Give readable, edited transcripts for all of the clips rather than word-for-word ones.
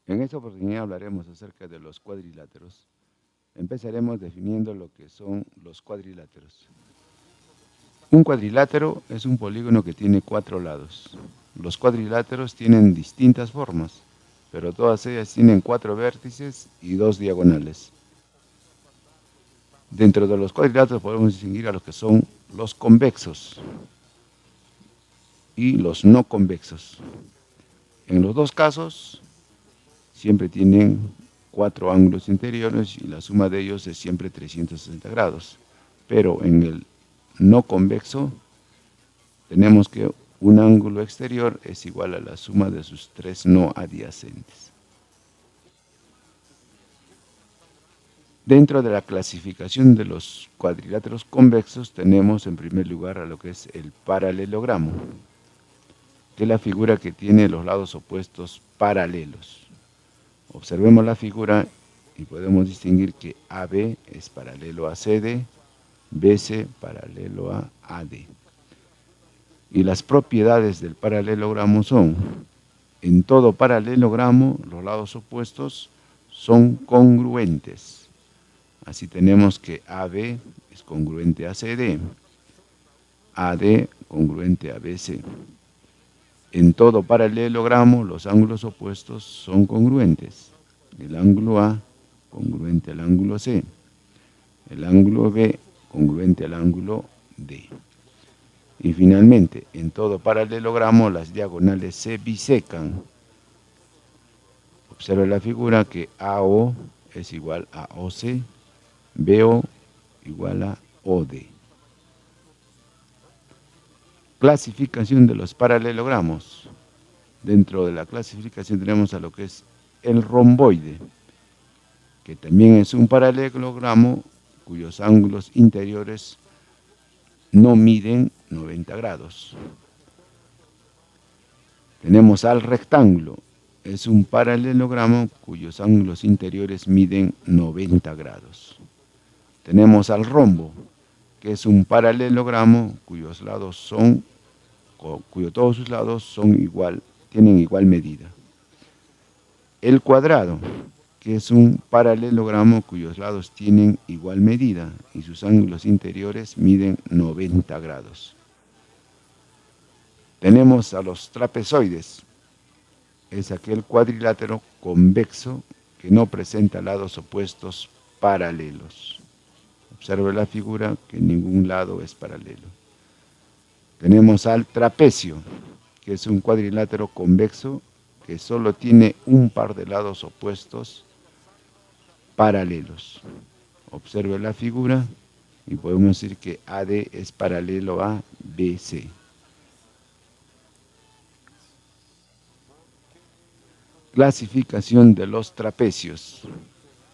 En esta oportunidad hablaremos acerca de los cuadriláteros. Empezaremos definiendo lo que son los cuadriláteros. Un cuadrilátero es un polígono que tiene 4 lados. Los cuadriláteros tienen distintas formas, pero todas ellas tienen 4 vértices y 2 diagonales. Dentro de los cuadriláteros podemos distinguir a los que son los convexos y los no convexos. En los dos casos, siempre tienen 4 ángulos interiores y la suma de ellos es siempre 360 grados. Pero en el no convexo tenemos que un ángulo exterior es igual a la suma de sus 3 no adyacentes. Dentro de la clasificación de los cuadriláteros convexos tenemos en primer lugar a lo que es el paralelogramo, que es la figura que tiene los lados opuestos paralelos. Observemos la figura y podemos distinguir que AB es paralelo a CD, BC paralelo a AD. Y las propiedades del paralelogramo son: en todo paralelogramo los lados opuestos son congruentes. Así tenemos que AB es congruente a CD, AD congruente a BC. En todo paralelogramo los ángulos opuestos son congruentes. El ángulo A congruente al ángulo C, el ángulo B congruente al ángulo D. Y finalmente, en todo paralelogramo las diagonales se bisecan. Observe la figura que AO es igual a OC, BO igual a OD. Clasificación de los paralelogramos. Dentro de la clasificación tenemos a lo que es el romboide, que también es un paralelogramo cuyos ángulos interiores no miden 90 grados. Tenemos al rectángulo, es un paralelogramo cuyos ángulos interiores miden 90 grados. Tenemos al rombo, que es un paralelogramo cuyos lados son, todos sus lados tienen igual medida. El cuadrado, que es un paralelogramo cuyos lados tienen igual medida y sus ángulos interiores miden 90 grados. Tenemos a los trapezoides, es aquel cuadrilátero convexo que no presenta lados opuestos paralelos. Observe la figura que ningún lado es paralelo. Tenemos al trapecio, que es un cuadrilátero convexo que solo tiene un par de lados opuestos paralelos. Observe la figura y podemos decir que AD es paralelo a BC. Clasificación de los trapecios.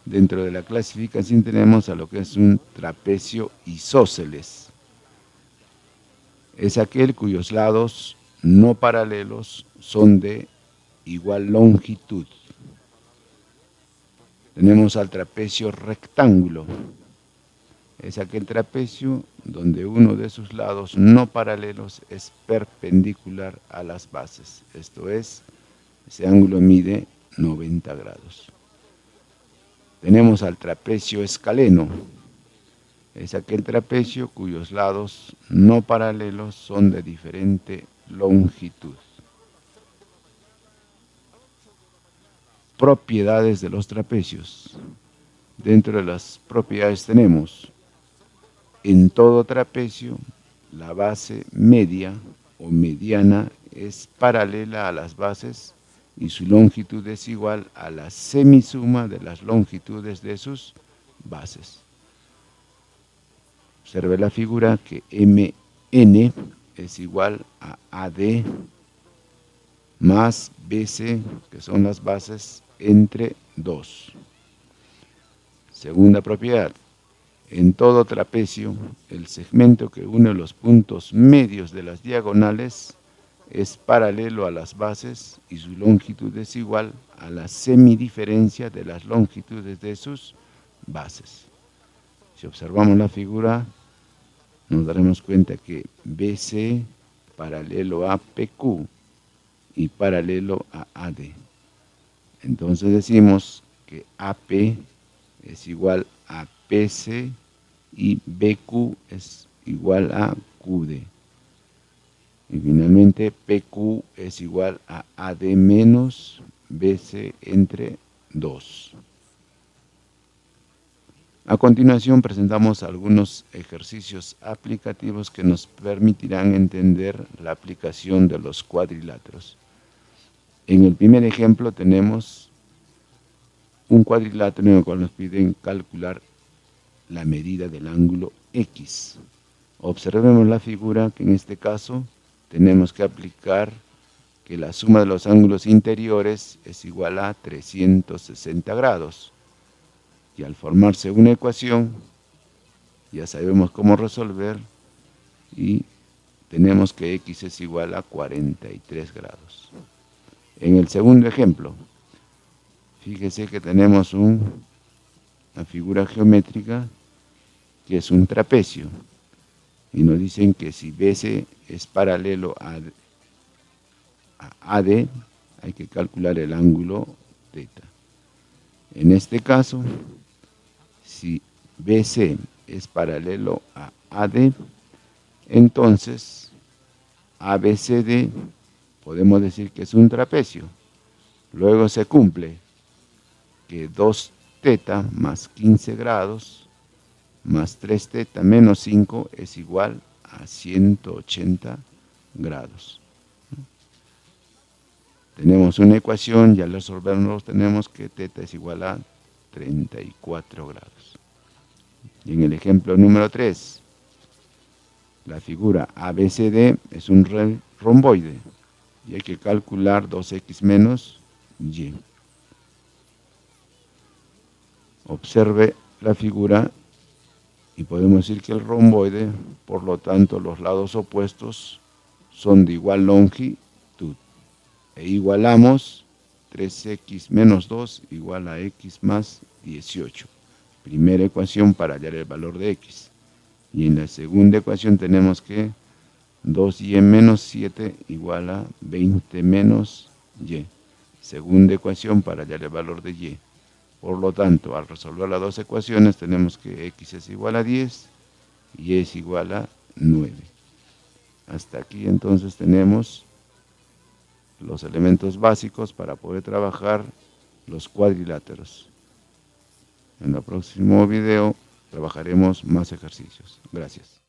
Dentro de la clasificación tenemos a lo que es un trapecio isósceles. Es aquel cuyos lados no paralelos son de igual longitud. Tenemos al trapecio rectángulo. Es aquel trapecio donde uno de sus lados no paralelos es perpendicular a las bases. Esto es, ese ángulo mide 90 grados. Tenemos al trapecio escaleno. Es aquel trapecio cuyos lados no paralelos son de diferente longitud. Propiedades de los trapecios. Dentro de las propiedades tenemos: en todo trapecio, la base media o mediana es paralela a las bases y su longitud es igual a la semisuma de las longitudes de sus bases. Observe la figura que MN es igual a AD más BC, que son las bases, entre 2. Segunda propiedad: en todo trapecio, el segmento que une los puntos medios de las diagonales es paralelo a las bases y su longitud es igual a la semidiferencia de las longitudes de sus bases. Si observamos la figura, nos daremos cuenta que BC paralelo a PQ y paralelo a AD. Entonces decimos que AP es igual a PC y BQ es igual a QD. Y finalmente PQ es igual a AD menos BC entre 2. A continuación presentamos algunos ejercicios aplicativos que nos permitirán entender la aplicación de los cuadriláteros. En el primer ejemplo tenemos un cuadrilátero en el cual nos piden calcular la medida del ángulo X. Observemos la figura que en este caso tenemos que aplicar que la suma de los ángulos interiores es igual a 360 grados. Y al formarse una ecuación, ya sabemos cómo resolver y tenemos que X es igual a 43 grados. En el segundo ejemplo, fíjese que tenemos una figura geométrica que es un trapecio. Y nos dicen que si BC es paralelo a AD, hay que calcular el ángulo θ. En este caso, si BC es paralelo a AD, entonces ABCD podemos decir que es un trapecio. Luego se cumple que 2θ más 15 grados más 3θ menos 5 es igual a 180 grados. Tenemos una ecuación y al resolvernos tenemos que θ es igual a 34 grados. Y en el ejemplo número 3, la figura ABCD es un romboide y hay que calcular 2x menos y. Observe la figura y podemos decir que el romboide, por lo tanto, los lados opuestos son de igual longitud. E igualamos 3x menos 2 igual a x más 18. Primera ecuación para hallar el valor de x. Y en la segunda ecuación tenemos que 2y menos 7 igual a 20 menos y. Segunda ecuación para hallar el valor de y. Por lo tanto, al resolver las dos ecuaciones tenemos que x es igual a 10 y es igual a 9. Hasta aquí entonces tenemos los elementos básicos para poder trabajar los cuadriláteros. En el próximo video trabajaremos más ejercicios. Gracias.